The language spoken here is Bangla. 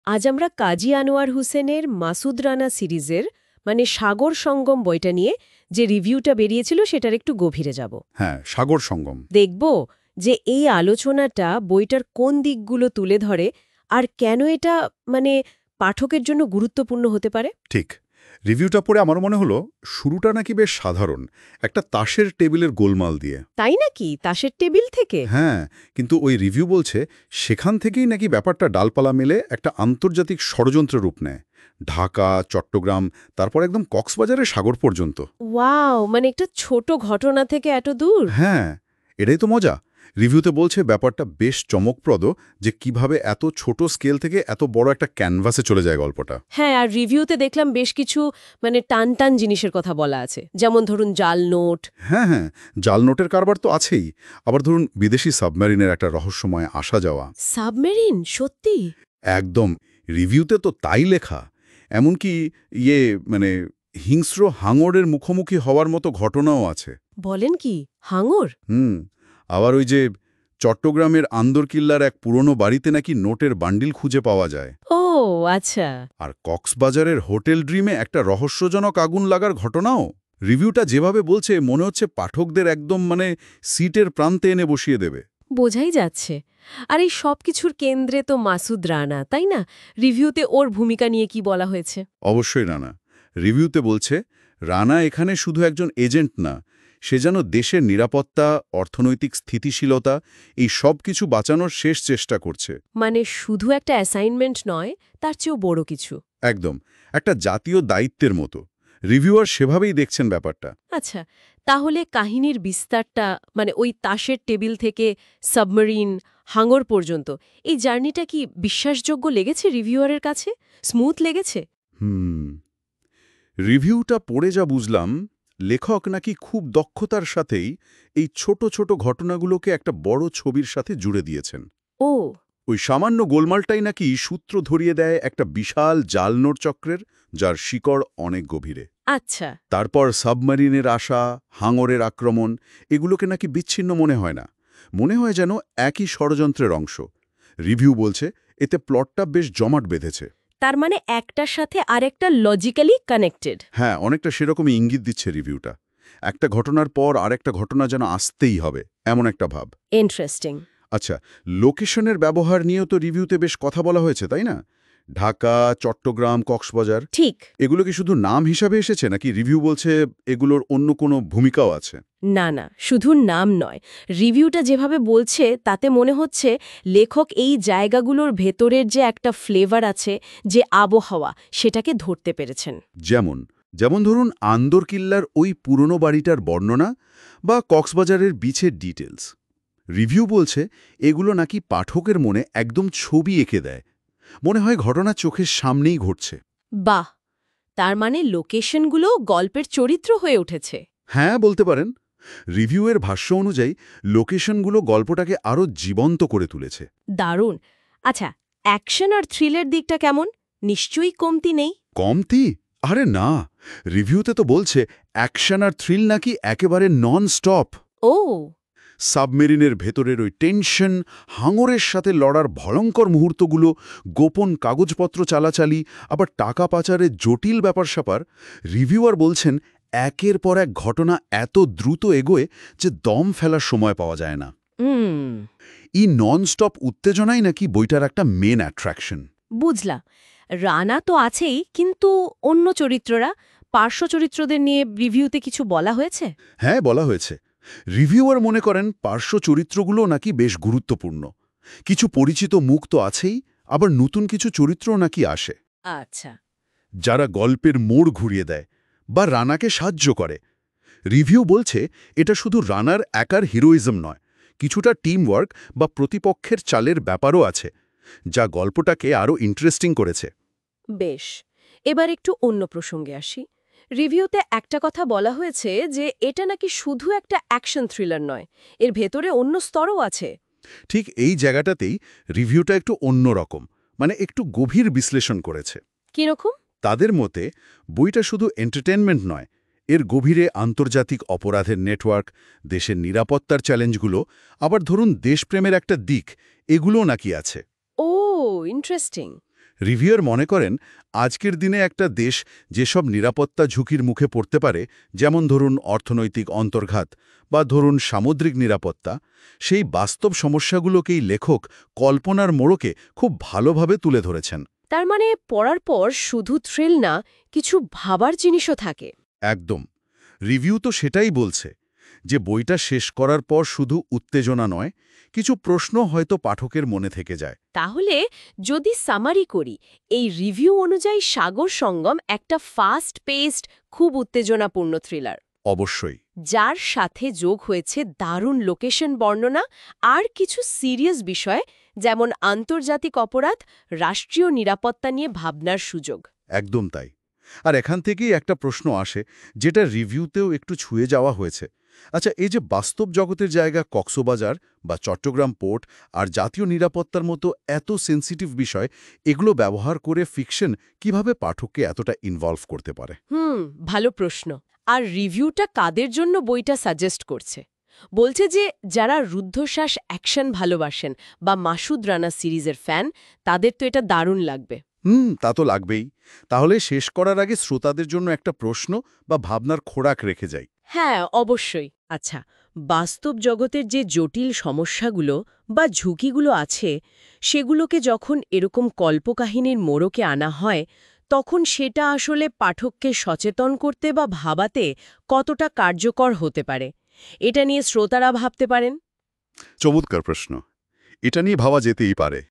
আজ আমরা কাজী আনোয়ার হোসেনের মাসুদ রানা সিরিজের মানে সাগর সঙ্গম বইটা নিয়ে যে রিভিউটা বেরিয়েছিল সেটার একটু গভীরে যাব। হ্যাঁ, সাগর সঙ্গম। দেখব যে এই আলোচনাটা বইটার কোন দিকগুলো তুলে ধরে আর কেন এটা মানে পাঠকের জন্য গুরুত্বপূর্ণ হতে পারে। ঠিক। রিভিউটা পড়ে আমার মনে হলো শুরুটা নাকি বেশ সাধারণ, একটা তাসের টেবিলের গোলমাল দিয়ে। তাই নাকি? তাসের টেবিল থেকে? হ্যাঁ, কিন্তু ওই রিভিউ বলছে সেখান থেকেই নাকি ব্যাপারটা ডালপালা মেলে একটা আন্তর্জাতিক ষড়যন্ত্রের রূপ নেয়। ঢাকা, চট্টগ্রাম, তারপর একদম কক্সবাজারের সাগর পর্যন্ত। ওয়াও, মানে একটা ছোট ঘটনা থেকে এত দূর। হ্যাঁ, এটাই তো মজা। রিভিউতে বলছে ব্যাপারটা বেশ চমকপ্রদ, যে কিভাবে এত ছোট স্কেল থেকে এত বড় একটা ক্যানভাসে চলে যায় গল্পটা। হ্যাঁ, আর রিভিউতে দেখলাম বেশ কিছু মানে টান টান জিনিসের কথা বলা আছে, যেমন ধরুন জাল নোট। হ্যাঁ হ্যাঁ, জাল নোটের কারবার তো আছেই। আবার ধরুন বিদেশি সাবমেরিনের একটা রহস্যময় আসা যাওয়া। সাবমেরিন? সত্যি? একদম, রিভিউতে তো তাই লেখা। এমনকি ইয়ে মানে হিংস্র হাঙরের মুখোমুখি হওয়ার মতো ঘটনাও আছে। বলেন কি? হাঙর? আবার ওই যে চট্টগ্রামের আন্দরকিল্লার এক পুরনো বাড়িতে নাকি নোটের বান্ডিল খুঁজে পাওয়া যায়। ও আচ্ছা। আর কক্সবাজারের হোটেল ড্রিমে একটা রহস্যজনক আগুন লাগার ঘটনাও। রিভিউটা যেভাবে বলছে মনে হচ্ছে পাঠকদের একদম মানে সিটের প্রান্তে এনে বসিয়ে দেবে। বোঝাই যাচ্ছে। আর এই সব কিছুর কেন্দ্রে তো মাসুদ রানা, তাই না? রিভিউতে ওর ভূমিকা নিয়ে কি বলা হয়েছে? অবশ্যই রানা। রিভিউতে বলছে রানা এখানে শুধু একজন এজেন্ট না, সে যেন দেশের নিরাপত্তা, অর্থনৈতিক স্থিতিশীলতা এই সব কিছু বাঁচানোর শেষ চেষ্টা করছে। মানে শুধু একটা অ্যাসাইনমেন্ট নয়, তার চেয়েও বড় কিছু। একদম, একটা জাতীয় দায়িত্বের মতো। রিভিউয়ার সেভাবেই দেখছেন ব্যাপারটা। আচ্ছা, তাহলে কাহিনীর বিস্তারটা মানে ওই তাসের টেবিল থেকে সাবমেরিন, হাঙর পর্যন্ত এই জার্নিটা কি বিশ্বাসযোগ্য লেগেছে রিভিউয়ারের কাছে? স্মুথ লেগেছে? রিভিউটা পড়ে যা বুঝলাম, লেখক নাকি খুব দক্ষতার সাথেই এই ছোট ছোট ঘটনাগুলোকে একটা বড় ছবির সাথে জুড়ে দিয়েছেন। ও ওই সামান্য গোলমালটাই নাকি সূত্র ধরিয়ে দেয় একটা বিশাল জালনোট চক্রের, যার শিকড় অনেক গভীরে। আচ্ছা। তারপর সাবমেরিনের আসা, হাঙরের আক্রমণ, এগুলোকে নাকি বিচ্ছিন্ন মনে হয় না, মনে হয় যেন একই ষড়যন্ত্রের অংশ। রিভিউ বলছে এতে প্লটটা বেশ জমাট বেঁধেছে। তার মানে একটার সাথে আরেকটা লজিক্যালি কানেক্টেড। হ্যাঁ, অনেকটা সেরকমই ইঙ্গিত দিচ্ছে রিভিউটা। একটা ঘটনার পর আরেকটা ঘটনা যেন আসতেই হবে, এমন একটা ভাব। ইন্টারেস্টিং। আচ্ছা, লোকেশনের ব্যবহার নিয়েও তো রিভিউতে বেশ কথা বলা হয়েছে, তাই না? ঢাকা, চট্টগ্রাম, কক্সবাজার, ঠিক। এগুলো কি শুধু নাম হিসাবে এসেছে, নাকি রিভিউ বলছে এগুলোর অন্য কোনো ভূমিকাও আছে? না না, শুধু নাম নয়। রিভিউটা যেভাবে বলছে তাতে মনে হচ্ছে লেখক এই জায়গাগুলোর ভেতরের যে একটা ফ্লেভার আছে, যে আবহাওয়া, সেটাকে ধরতে পেরেছেন। যেমন যেমন ধরুন আন্দরকিল্লার ওই পুরনো বাড়িটার বর্ণনা বা কক্সবাজারের বিচের ডিটেলস। রিভিউ বলছে এগুলো নাকি পাঠকের মনে একদম ছবি এঁকে দেয়, মনে হয় ঘটনা চোখের সামনেই ঘটছে। বাহ, তার মানে লোকেশনগুলো গল্পের চরিত্র হয়ে উঠেছে। হ্যাঁ, বলতে পারেন। রিভিউয়ের ভাষ্য অনুযায়ী লোকেশনগুলো গল্পটাকে আরও জীবন্ত করে তুলেছে। দারুণ। আচ্ছা, অ্যাকশন আর থ্রিলের দিকটা কেমন? নিশ্চয়ই কমতি নেই। কমতি? আরে না, রিভিউতে তো বলছে অ্যাকশন আর থ্রিল নাকি একেবারে নন স্টপ। ও সাবমেরিনের ভেতরের ওই টেনশন, হাঙরের সাথে লড়ার ভয়ঙ্কর মুহূর্তগুলো, গোপন কাগজপত্র চালাচালি, আবার টাকা পাচারের জটিল ব্যাপার-স্যাপার। রিভিউয়ার বলছেন একের পর এক ঘটনা এত দ্রুত এগোয় যে দম ফেলার সময় পাওয়া যায় না। এই নন-স্টপ উত্তেজনাই নাকি বইটার একটা মেন অ্যাট্রাকশন। বুঝলা। রানা তো আছেই, কিন্তু অন্য চরিত্ররা, পার্শ্ব চরিত্রদের নিয়ে রিভিউতে কিছু বলা হয়েছে? হ্যাঁ, বলা হয়েছে। রিভিউয়ার মনে করেন পার্শ্ব চরিত্রগুলো নাকি বেশ গুরুত্বপূর্ণ। কিছু পরিচিত মুখ তো আছেই, আবার নতুন কিছু চরিত্রও নাকি আসে, আচ্ছা। যারা গল্পের মোড় ঘুরিয়ে দেয় বা রানাকে সাহায্য করে। রিভিউ বলছে এটা শুধু রানার একার হিরোইজম নয়, কিছুটা টিম ওয়ার্ক বা প্রতিপক্ষের চালের ব্যাপারও আছে, যা গল্পটাকে আরও ইন্টারেস্টিং করেছে। বেশ, এবার একটু অন্য প্রসঙ্গে আসি। রিভিউতে একটা কথা বলা হয়েছে যে এটা নাকি শুধু একটা অ্যাকশন থ্রিলার নয়, এর ভেতরে অন্য স্তরও আছে। ঠিক এই জায়গাটাতেই রিভিউটা একটু অন্যরকম, মানে একটু গভীর বিশ্লেষণ করেছে। কিরকম? তাদের মতে বইটা শুধু এন্টারটেনমেন্ট নয়, এর গভীরে আন্তর্জাতিক অপরাধের নেটওয়ার্ক, দেশের নিরাপত্তার চ্যালেঞ্জগুলো, আবার ধরুন দেশপ্রেমের একটা দিক, এগুলোও নাকি আছে। ও ইন্টারেস্টিং। রিভিউয়ার মনে করেন আজকের দিনে একটা দেশ যেসব নিরাপত্তা ঝুঁকির মুখে পড়তে পারে, যেমন ধরুন অর্থনৈতিক অন্তর্ঘাত বা ধরুন সামুদ্রিক নিরাপত্তা, সেই বাস্তব সমস্যাগুলোকেই লেখক কল্পনার মোড়কে খুব ভালোভাবে তুলে ধরেছেন। তার মানে পড়ার পর শুধু থ্রিল না, কিছু ভাবার জিনিসও থাকে। একদম। রিভিউ তো সেটাই বলছে যে বইটা শেষ করার পর শুধু উত্তেজনা নয়, কিছু প্রশ্ন হয়তো পাঠকের মনে থেকে যায়। তাহলে যদি সামারি করি, এই রিভিউ অনুযায়ী সাগর সঙ্গম একটা ফাস্ট পেসড, খুব উত্তেজনাপূর্ণ থ্রিলার, অবশ্যই। যার সাথে যোগ হয়েছে দারুণ লোকেশন বর্ণনা আর কিছু সিরিয়াস বিষয়, যেমন আন্তর্জাতিক অপরাধ, রাষ্ট্রীয় নিরাপত্তা নিয়ে ভাবনার সুযোগ। একদম তাই। আর এখান থেকেই একটা প্রশ্ন আসে, যেটা রিভিউতেও একটু ছুঁয়ে যাওয়া হয়েছে। আচ্ছা, এই যে বাস্তব জগতের জায়গা কক্সবাজার বা চট্টগ্রাম পোর্ট আর জাতীয় নিরাপত্তার মতো এত সেন্সিটিভ বিষয়, এগুলো ব্যবহার করে ফিকশন কিভাবে পাঠককে এতটা ইনভলভ করতে পারে? ভালো প্রশ্ন। আর রিভিউটা কাদের জন্য বইটা সাজেস্ট করছে? বলছে যে যারা রুদ্ধশ্বাস অ্যাকশন ভালোবাসেন বা মাসুদ রানা সিরিজের ফ্যান, তাদের তো এটা দারুণ লাগবে। তা তো লাগবেই। তাহলে শেষ করার আগে শ্রোতাদের জন্য একটা প্রশ্ন বা ভাবনার খোরাক রেখে যাই। হ্যাঁ, অবশ্যই। আচ্ছা, বাস্তব জগতের যে জটিল সমস্যাগুলো বা ঝুঁকিগুলো আছে, সেগুলোকে যখন এরকম কল্পকাহিনীর মোড়কে আনা হয়, তখন সেটা আসলে পাঠককে সচেতন করতে বা ভাবাতে কতটা কার্যকর হতে পারে, এটা নিয়ে শ্রোতারা ভাবতে পারেন। চমৎকার প্রশ্ন। এটা নিয়ে ভাবা যেতেই পারে।